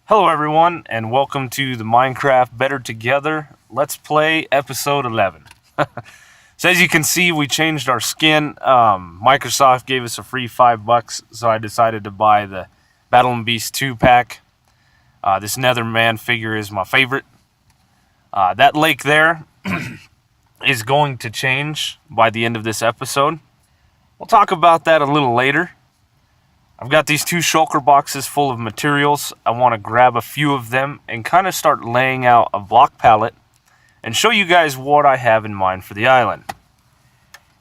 Hello everyone and welcome to the Minecraft Better Together Let's Play episode 11. So as you can see, we changed our skin. Microsoft gave us a free $5, so I decided to buy the Battle and Beast 2 pack. This Netherman figure is my favorite. That lake there is going to change by the end of this episode. We'll talk about that a little later. I've got these two shulker boxes full of materials. I want to grab a few of them and kind of start laying out a block palette and show you guys what I have in mind for the island.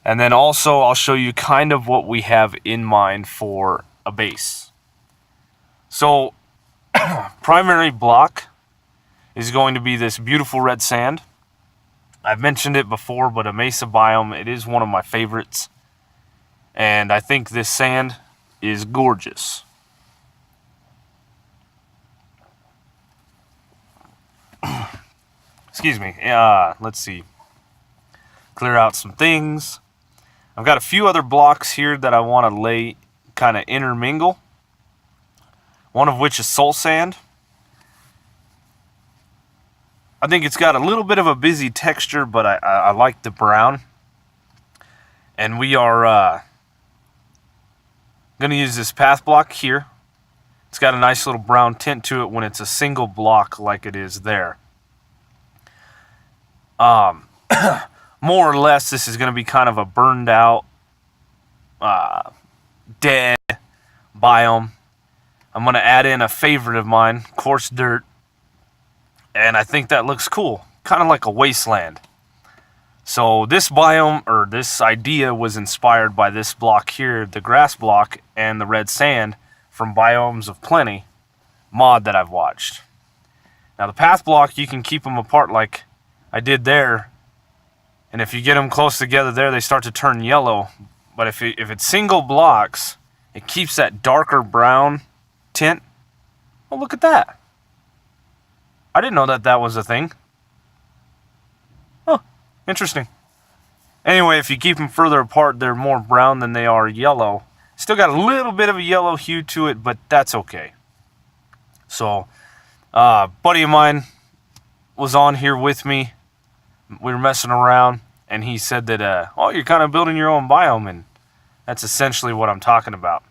And then also I'll show you kind of what we have in mind for a base. So primary block is going to be this beautiful red sand. I've mentioned it before, but a mesa biome, it is one of my favorites. And I think this sand is gorgeous. Excuse me. Let's see. Clear out some things. I've got a few other blocks here that I want to lay, kind of intermingle. One of which is soul sand. I think it's got a little bit of a busy texture, but I like the brown. And we are going to use this path block here. It's got a nice little brown tint to it when it's a single block like it is there. More or less, this is going to be kind of a burned out, dead biome. I'm going to add in a favorite of mine, coarse dirt. And I think that looks cool. Kind of like a wasteland. So this biome, or this idea, was inspired by this block here, the grass block and the red sand from Biomes of Plenty mod that I've watched. Now the path block, you can keep them apart like I did there. And if you get them close together there, they start to turn yellow. But if it's single blocks, it keeps that darker brown tint. Oh, look at that. I didn't know that that was a thing. Oh, interesting. Anyway, if you keep them further apart, they're more brown than they are yellow. Still got a little bit of a yellow hue to it, but that's okay. So, a buddy of mine was on here with me. We were messing around, and he said that, oh, you're kind of building your own biome, and that's essentially what I'm talking about.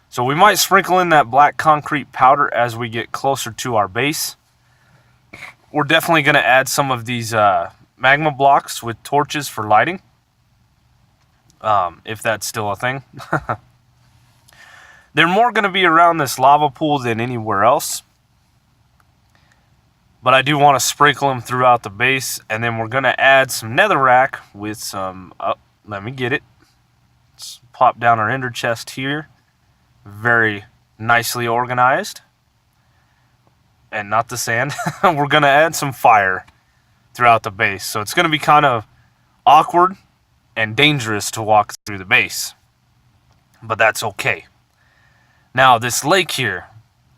So we might sprinkle in that black concrete powder as we get closer to our base. We're definitely going to add some of these magma blocks with torches for lighting. If that's still a thing. They're more going to be around this lava pool than anywhere else. But I do want to sprinkle them throughout the base. And then we're going to add some netherrack with some... Oh, let me get it. Let's pop down our ender chest here. Very nicely organized. And not the sand. We're going to add some fire throughout the base. So it's going to be kind of awkward and dangerous to walk through the base. But that's okay. Now, this lake here,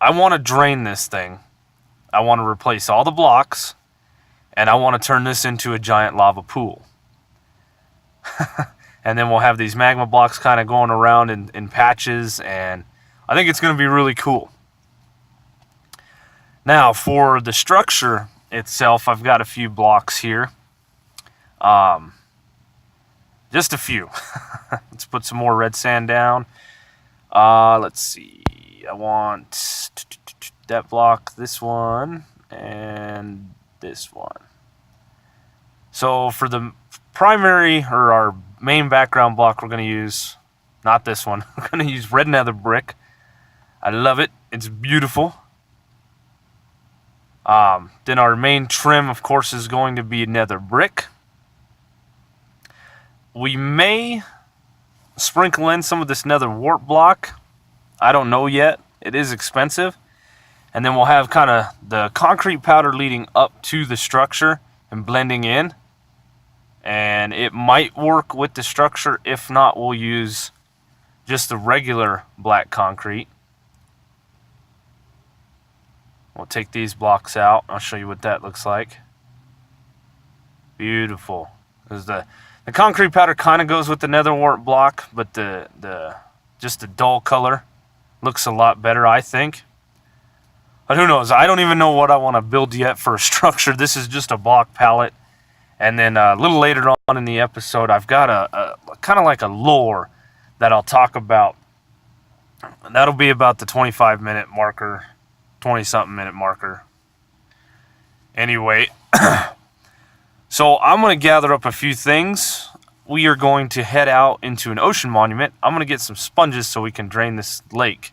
I want to drain this thing. I want to replace all the blocks, and I want to turn this into a giant lava pool. And then we'll have these magma blocks kind of going around in patches, and I think it's going to be really cool. Now, for the structure itself, I've got a few blocks here. Just a few. Let's put some more red sand down. Let's see. I want that block, this one, and this one. So for the primary, or our main background block, we're going to use, not this one, we're going to use red nether brick. I love it. It's beautiful. Then our main trim, of course, is going to be nether brick. We may sprinkle in some of this nether wart block. I don't know yet. It is expensive. And then we'll have kind of the concrete powder leading up to the structure and blending in. And it might work with the structure. If not, we'll use just the regular black concrete. We'll take these blocks out. I'll show you what that looks like. Beautiful. There's the concrete powder kind of goes with the nether wart block, but just the dull color looks a lot better, I think. But who knows? I don't even know what I want to build yet for a structure. This is just a block pallet. And then a little later on in the episode, I've got a kind of like a lore that I'll talk about. That'll be about the 25-minute marker, 20-something minute marker. Anyway, so I'm going to gather up a few things. We are going to head out into an ocean monument. I'm going to get some sponges so we can drain this lake.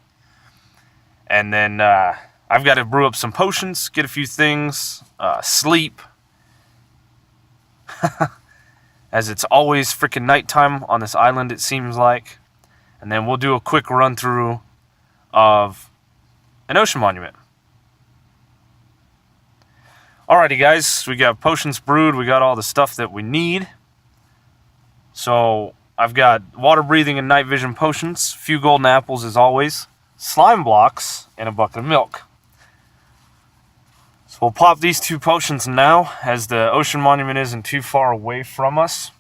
And then I've got to brew up some potions, get a few things, sleep. As it's always freaking nighttime on this island, it seems like. And then we'll do a quick run through of an ocean monument. Alrighty guys, we got potions brewed, we got all the stuff that we need. So I've got water breathing and night vision potions, a few golden apples as always, slime blocks, and a bucket of milk. So we'll pop these 2 potions now, as the ocean monument isn't too far away from us.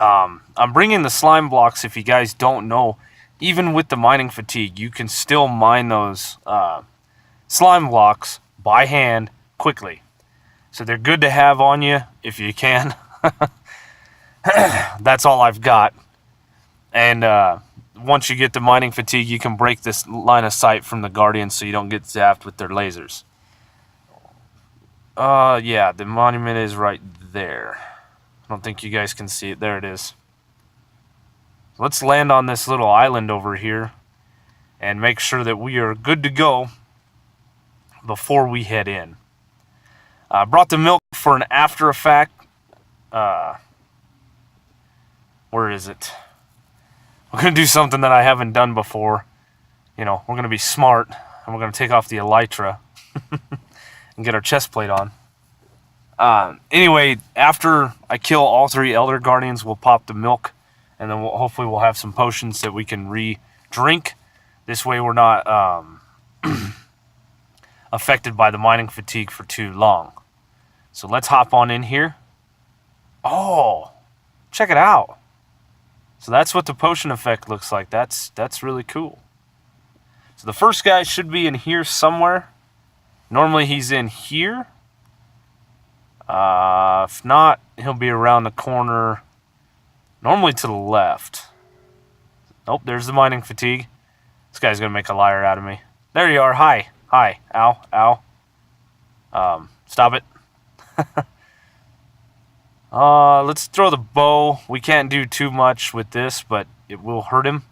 I'm bringing the slime blocks, if you guys don't know. Even with the mining fatigue, you can still mine those slime blocks by hand quickly. So they're good to have on you if you can. That's all I've got. And once you get the mining fatigue, you can break this line of sight from the Guardians so you don't get zapped with their lasers. Yeah, the monument is right there. I don't think you guys can see it. There it is. Let's land on this little island over here and make sure that we are good to go before we head in. I brought the milk for an after effect. Where is it? We're going to do something that I haven't done before. You know, we're going to be smart, and we're going to take off the elytra and get our chest plate on. Anyway, after I kill all 3 Elder Guardians, we'll pop the milk, and then hopefully we'll have some potions that we can re-drink. This way we're not affected by the mining fatigue for too long. So let's hop on in here. Oh, check it out. So that's what the potion effect looks like. That's really cool. So the first guy should be in here somewhere. Normally he's in here. If not, he'll be around the corner, normally to the left. Nope, there's the mining fatigue. This guy's going to make a liar out of me. There you are. Hi. Hi. Ow. Ow. Stop it. Let's throw the bow. We can't do too much with this, but it will hurt him.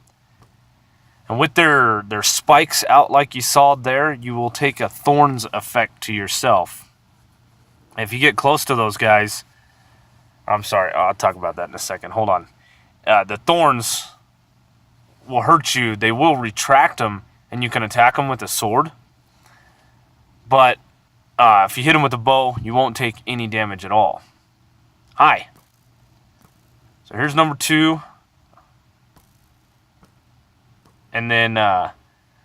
And with their spikes out like you saw there, you will take a thorns effect to yourself. If you get close to those guys, I'm sorry, I'll talk about that in a second. Hold on. The thorns will hurt you. They will retract them, and you can attack them with a sword. But if you hit them with a bow, you won't take any damage at all. Hi. So here's number 2. And then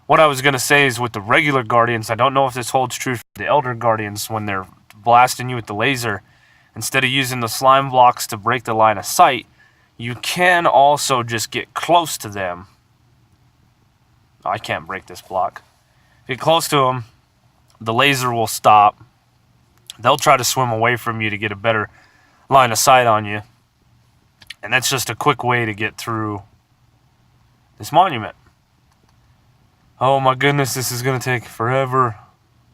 what I was going to say is with the regular Guardians, I don't know if this holds true for the Elder Guardians when they're blasting you with the laser. Instead of using the slime blocks to break the line of sight, you can also just get close to them. Oh, I can't break this block. Get close to them, the laser will stop. They'll try to swim away from you to get a better line of sight on you. And that's just a quick way to get through this monument. Oh my goodness, this is going to take forever.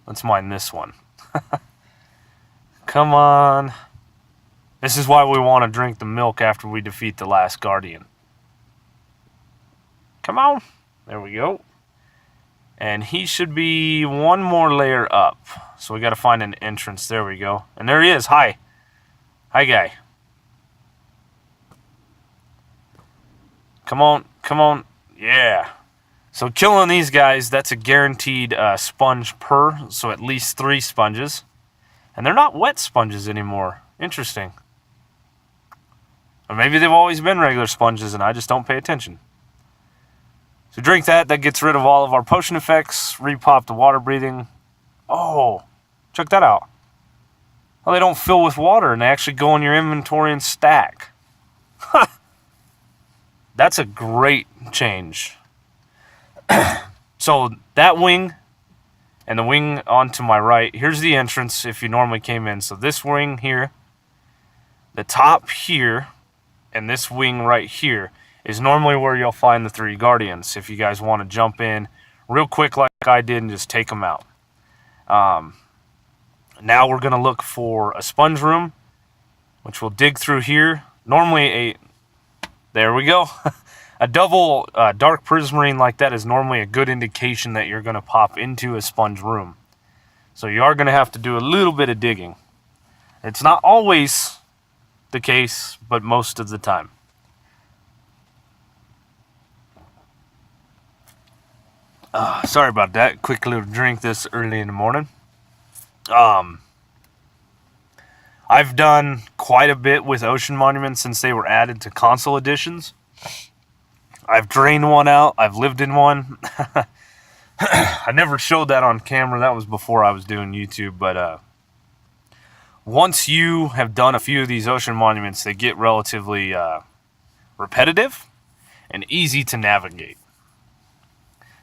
Let's mine this one. Come on. This is why we want to drink the milk after we defeat the last Guardian. Come on. There we go. And he should be one more layer up. So we got to find an entrance. There we go. And there he is. Hi. Hi, guy. Come on. Come on. Yeah. So killing these guys, that's a guaranteed sponge per. So at least 3 sponges. And they're not wet sponges anymore. Interesting. Or maybe they've always been regular sponges and I just don't pay attention. So drink that. That gets rid of all of our potion effects. Repop the water breathing. Oh, check that out. Well, they don't fill with water and they actually go in your inventory and stack. That's a great change. So that wing and the wing onto my right. Here's the entrance if you normally came in. So this wing here, the top here, and this wing right here is normally where you'll find the 3 Guardians if you guys want to jump in real quick like I did and just take them out. Now we're going to look for a sponge room, which we'll dig through here. Normally there we go. A double dark prismarine like that is normally a good indication that you're going to pop into a sponge room. So you are going to have to do a little bit of digging. It's not always the case, but most of the time. Sorry about that. Quick little drink this early in the morning. I've done quite a bit with Ocean Monuments since they were added to console editions. I've drained one out. I've lived in one. I never showed that on camera. That was before I was doing YouTube. But once you have done a few of these Ocean Monuments, they get relatively repetitive and easy to navigate.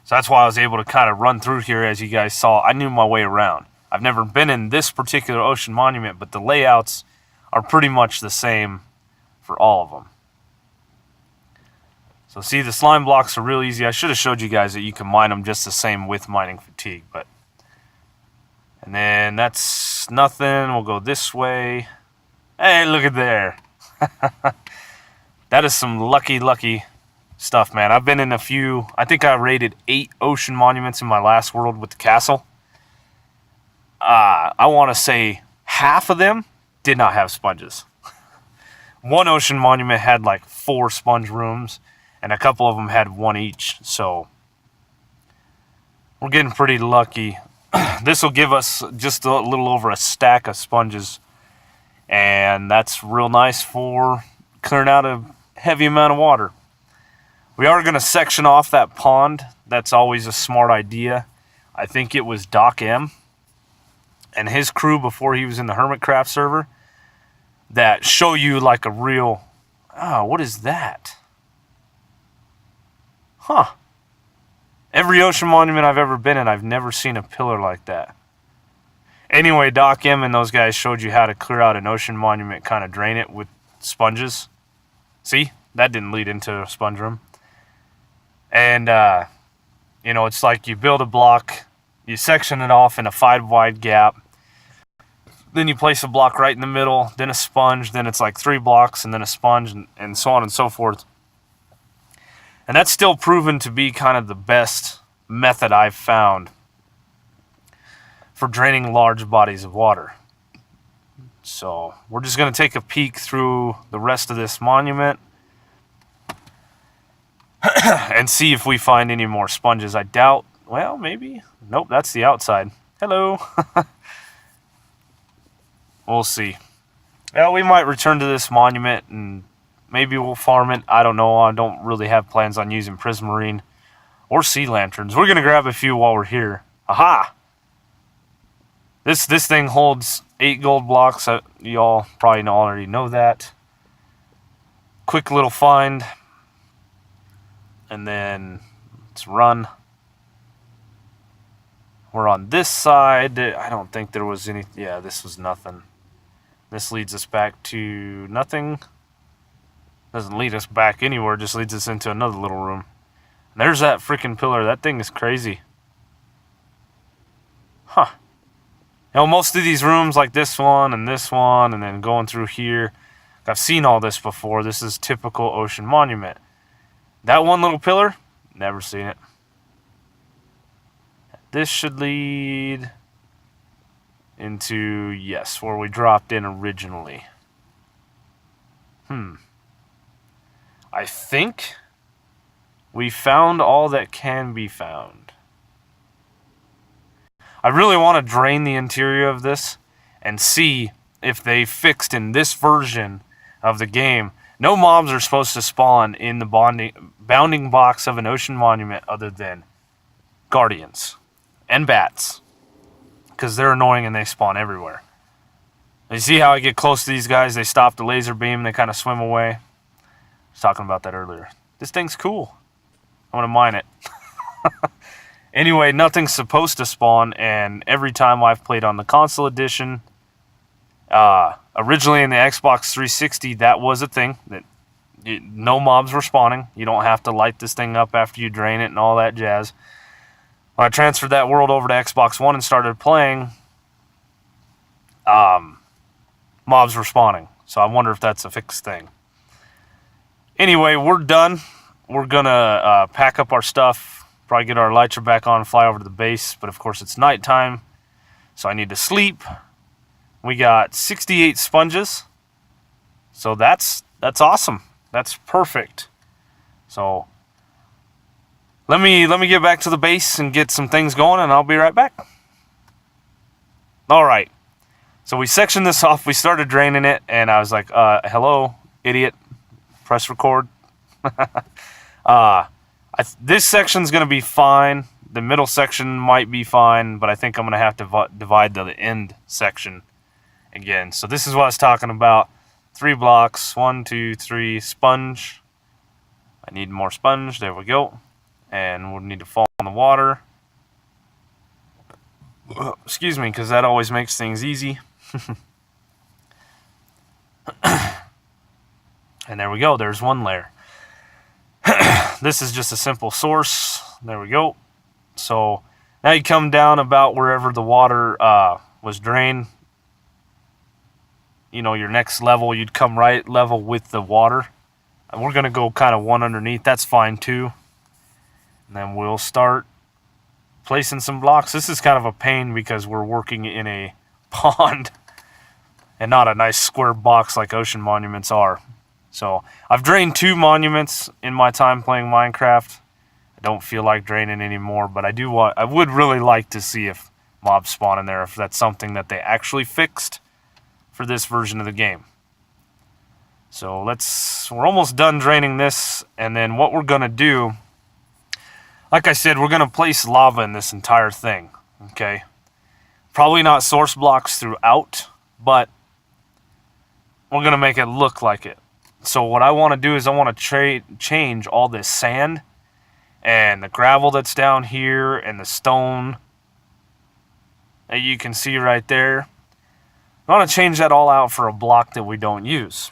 So that's why I was able to kind of run through here. As you guys saw, I knew my way around. I've never been in this particular Ocean Monument, but the layouts are pretty much the same for all of them. So see, the slime blocks are real easy. I should have showed you guys that you can mine them just the same with mining fatigue. And then that's nothing. We'll go this way. Hey, look at there. That is some lucky stuff, man. I've been in a few. I think I raided 8 Ocean Monuments in my last world with the castle. I want to say half of them did not have sponges. One Ocean Monument had like 4 sponge rooms, and a couple of them had 1 each. So we're getting pretty lucky. This will give us just a little over a stack of sponges, and that's real nice for clearing out a heavy amount of water. We are going to section off that pond. That's always a smart idea. I think it was Doc M and his crew before he was in the Hermitcraft server that show you like a real... Oh, what is that? Huh. Every Ocean Monument I've ever been in, I've never seen a pillar like that. Anyway, Doc M and those guys showed you how to clear out an Ocean Monument, kind of drain it with sponges. See? That didn't lead into a sponge room. And, you know, it's like you build a block, you section it off in a 5-wide gap, then you place a block right in the middle, then a sponge, then it's like 3 blocks, and then a sponge, and so on and so forth. And that's still proven to be kind of the best method I've found for draining large bodies of water. So we're just going to take a peek through the rest of this monument and see if we find any more sponges. I doubt. Well, maybe. Nope, that's the outside. Hello. We'll see. Well, we might return to this monument and maybe we'll farm it. I don't know. I don't really have plans on using Prismarine or sea lanterns. We're going to grab a few while we're here. Aha! This thing holds 8 gold blocks. Y'all probably already know that. Quick little find. And then let's run. We're on this side. I don't think there was any... Yeah, this was nothing. This leads us back to nothing. Doesn't lead us back anywhere. Just leads us into another little room. And there's that freaking pillar. That thing is crazy. Huh. You know, most of these rooms like this one, and then going through here, I've seen all this before. This is typical Ocean Monument. That one little pillar, never seen it. This should lead into, yes, where we dropped in originally. I think we found all that can be found. I really want to drain the interior of this and see if they fixed in this version of the game. No mobs are supposed to spawn in the bounding box of an Ocean Monument other than Guardians and bats, because they're annoying and they spawn everywhere. You see how I get close to these guys, they stop the laser beam, they kind of swim away. I was talking about that earlier. This thing's cool. I want to mine it. Anyway, nothing's supposed to spawn, and every time I've played on the console edition, originally in the Xbox 360, that was a thing, that no mobs were spawning. You don't have to light this thing up after you drain it and all that jazz. When I transferred that world over to Xbox One and started playing, mobs were spawning. So I wonder if that's a fixed thing. Anyway, we're done. We're gonna pack up our stuff, probably get our elytra back on and fly over to the base. But of course it's nighttime, so I need to sleep. We got 68 sponges, so that's awesome. That's perfect. So let me get back to the base and get some things going, and I'll be right back. All right. So we sectioned this off. We started draining it, and I was like, "Hello, idiot! Press record." This section's gonna be fine. The middle section might be fine, but I think I'm gonna have to divide the end section again. So this is what I was talking about. 3 blocks, 1, 2, 3, sponge. I need more sponge, there we go. And we'll need to fall in the water. Excuse me, because that always makes things easy. And there we go, there's one layer. This is just a simple source. There we go. So now you come down about wherever the water was drained. You know, your next level, you'd come right level with the water. And we're going to go kind of one underneath. That's fine too. And then we'll start placing some blocks. This is kind of a pain because we're working in a pond and not a nice square box like ocean monuments are. So I've drained 2 monuments in my time playing Minecraft. I don't feel like draining anymore, but I would really like to see if mobs spawn in there, if that's something that they actually fixed for this version of the game. So we're almost done draining this, and then what we're gonna do, like I said, we're gonna place lava in this entire thing, okay? Probably not source blocks throughout, but we're gonna make it look like it. So what I want to do is I want to change all this sand and the gravel that's down here and the stone that you can see right there. I want to change that all out for a block that we don't use.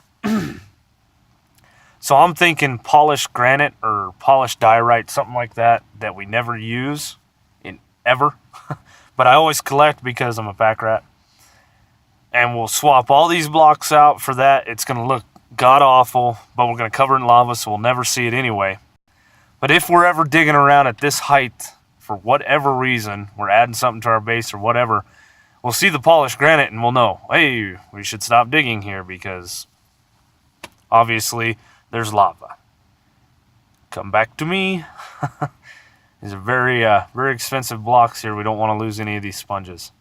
So I'm thinking polished granite or polished diorite, something like that we never use ever. But I always collect because I'm a pack rat. And we'll swap all these blocks out for that. It's going to look god-awful, but we're going to cover it in lava, so we'll never see it anyway. But if we're ever digging around at this height, for whatever reason, we're adding something to our base or whatever, we'll see the polished granite and we'll know, hey, we should stop digging here because obviously there's lava. Come back to me. These are very expensive blocks here. We don't want to lose any of these sponges.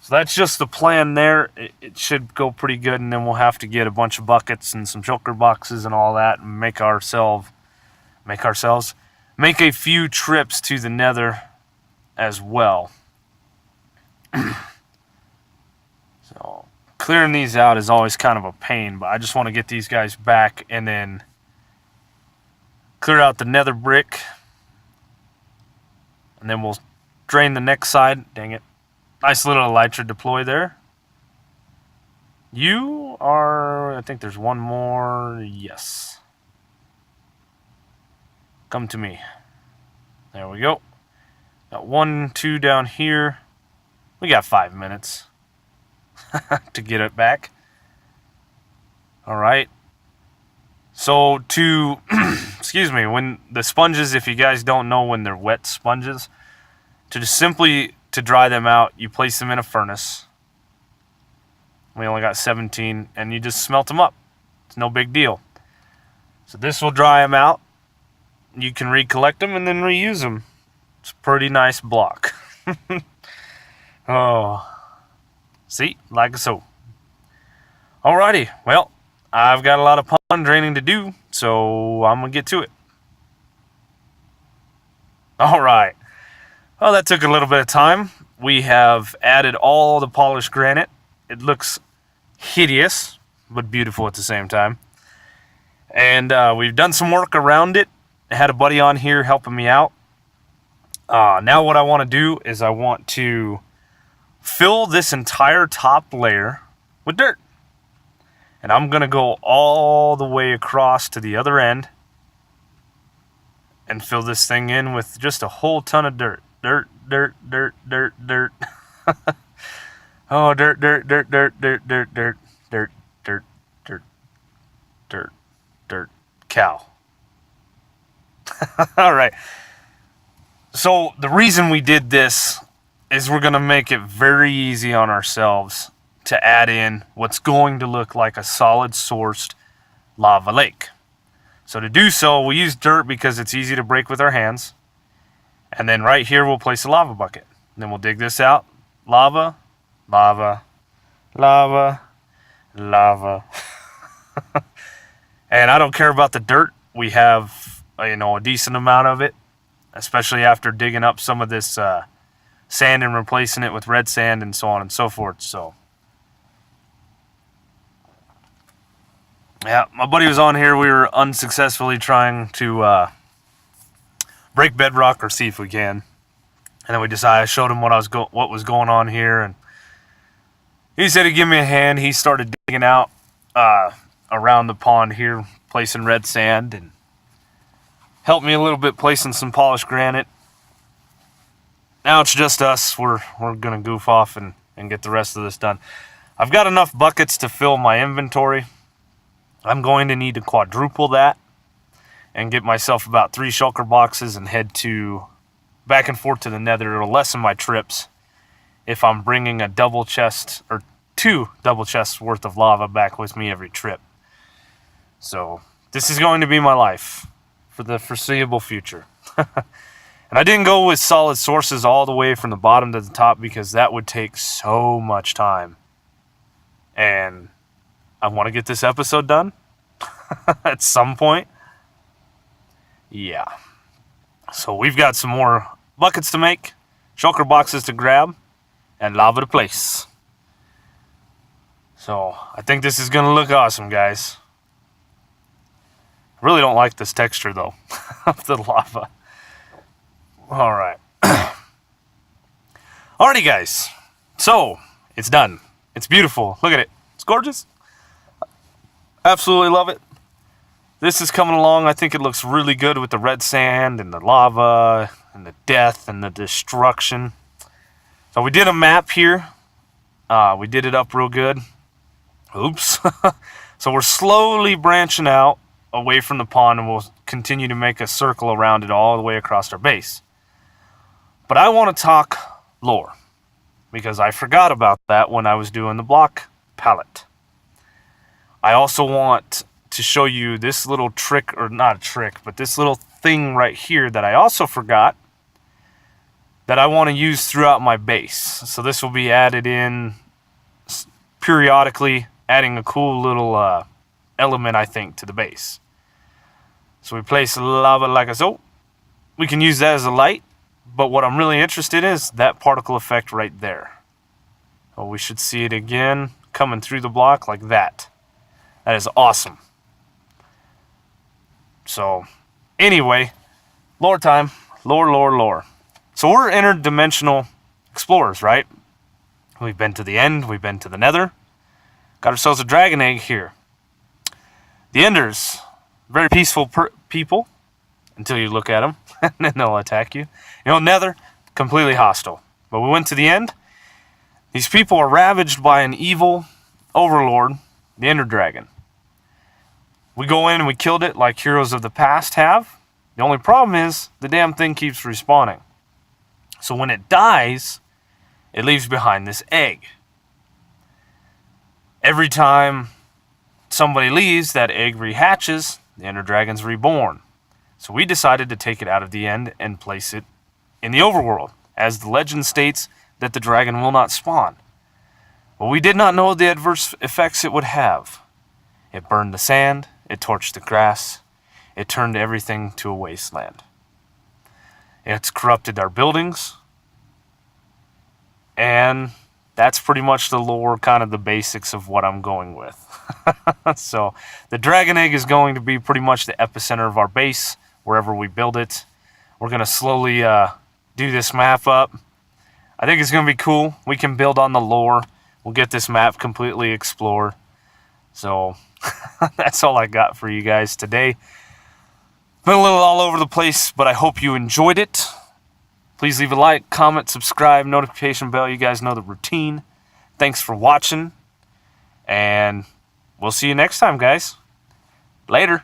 So that's just the plan there. It should go pretty good, and then we'll have to get a bunch of buckets and some shulker boxes and all that and make a few trips to the nether as well. So clearing these out is always kind of a pain, but I just want to get these guys back and then clear out the nether brick, and then we'll drain the next side. Dang it. Nice little elytra deploy there. You are... I think there's one more. Yes. Come to me. There we go. Got 1, 2 down here. We got 5 minutes to get it back. Alright. So to... excuse me. When the sponges, if you guys don't know when they're wet sponges, to just simply... to dry them out, you place them in a furnace. We only got 17, and you just smelt them up. It's no big deal. So this will dry them out. You can recollect them and then reuse them. It's a pretty nice block. Oh, see, like so. Alrighty, well, I've got a lot of pond draining to do, so I'm gonna get to it. Alright. Well, that took a little bit of time. We have added all the polished granite. It looks hideous, but beautiful at the same time. And we've done some work around it. I had a buddy on here helping me out. Now what I want to do is I want to fill this entire top layer with dirt. And I'm going to go all the way across to the other end and fill this thing in with just a whole ton of dirt. Dirt, dirt, dirt, dirt, dirt. Oh, dirt, dirt, dirt, dirt, dirt, dirt, dirt, dirt, dirt, dirt, dirt, dirt, cow. All right. So the reason we did this is we're going to make it very easy on ourselves to add in what's going to look like a solid sourced lava lake. So to do so, we use dirt because it's easy to break with our hands. And then right here, we'll place a lava bucket. And then we'll dig this out. Lava, lava, lava, lava. And I don't care about the dirt. We have, a decent amount of it, especially after digging up some of this sand and replacing it with red sand and so on and so forth. So, yeah, my buddy was on here. We were unsuccessfully trying to break bedrock or see if we can. And then we decided, I showed him what was going on here, and he said he'd give me a hand. He started digging out around the pond here, placing red sand, and helped me a little bit placing some polished granite. Now it's just us. We're gonna goof off and get the rest of this done. I've got enough buckets to fill my inventory. I'm going to need to quadruple that and get myself about 3 shulker boxes and head back and forth to the nether. It'll lessen my trips if I'm bringing a double chest or 2 double chests worth of lava back with me every trip. So this is going to be my life for the foreseeable future. And I didn't go with solid sources all the way from the bottom to the top because that would take so much time. And I want to get this episode done at some point. Yeah. So we've got some more buckets to make, shulker boxes to grab, and lava to place. So I think this is going to look awesome, guys. I really don't like this texture, though, of the lava. All right. Alrighty, guys. So it's done. It's beautiful. Look at it. It's gorgeous. Absolutely love it. This is coming along. I think it looks really good with the red sand and the lava and the death and the destruction. So we did a map here. We did it up real good. Oops. So we're slowly branching out away from the pond, and we'll continue to make a circle around it all the way across our base. But I want to talk lore, because I forgot about that when I was doing the block palette. I also want to show you this little trick, or not a trick, but this little thing right here that I also forgot that I want to use throughout my base. So this will be added in periodically, adding a cool little element, I think, to the base. So we place lava like so. We can use that as a light, but what I'm really interested in is that particle effect right there. So we should see it again coming through the block like that. That is awesome. So anyway, lore time. Lore. So we're interdimensional explorers, right? We've been to the end. We've been to the nether. Got ourselves a dragon egg here. The Enders, very peaceful people until you look at them, and then they'll attack you. Nether, completely hostile. But we went to the end. These people are ravaged by an evil overlord, the Ender Dragon. We go in and we killed it like heroes of the past have. The only problem is the damn thing keeps respawning. So when it dies, it leaves behind this egg. Every time somebody leaves, that egg rehatches, the Ender Dragon's reborn. So we decided to take it out of the end and place it in the overworld, as the legend states that the dragon will not spawn. But we did not know the adverse effects it would have. It burned the sand, it torched the grass, it turned everything to a wasteland. It's corrupted our buildings, and that's pretty much the lore, kind of the basics of what I'm going with. So the dragon egg is going to be pretty much the epicenter of our base, wherever we build it. We're going to slowly do this map up. I think it's going to be cool. We can build on the lore. We'll get this map completely explored. So that's all I got for you guys today. Been a little all over the place, but I hope you enjoyed it. Please leave a like, comment, subscribe, notification bell. You guys know the routine. Thanks for watching. And we'll see you next time, guys. Later.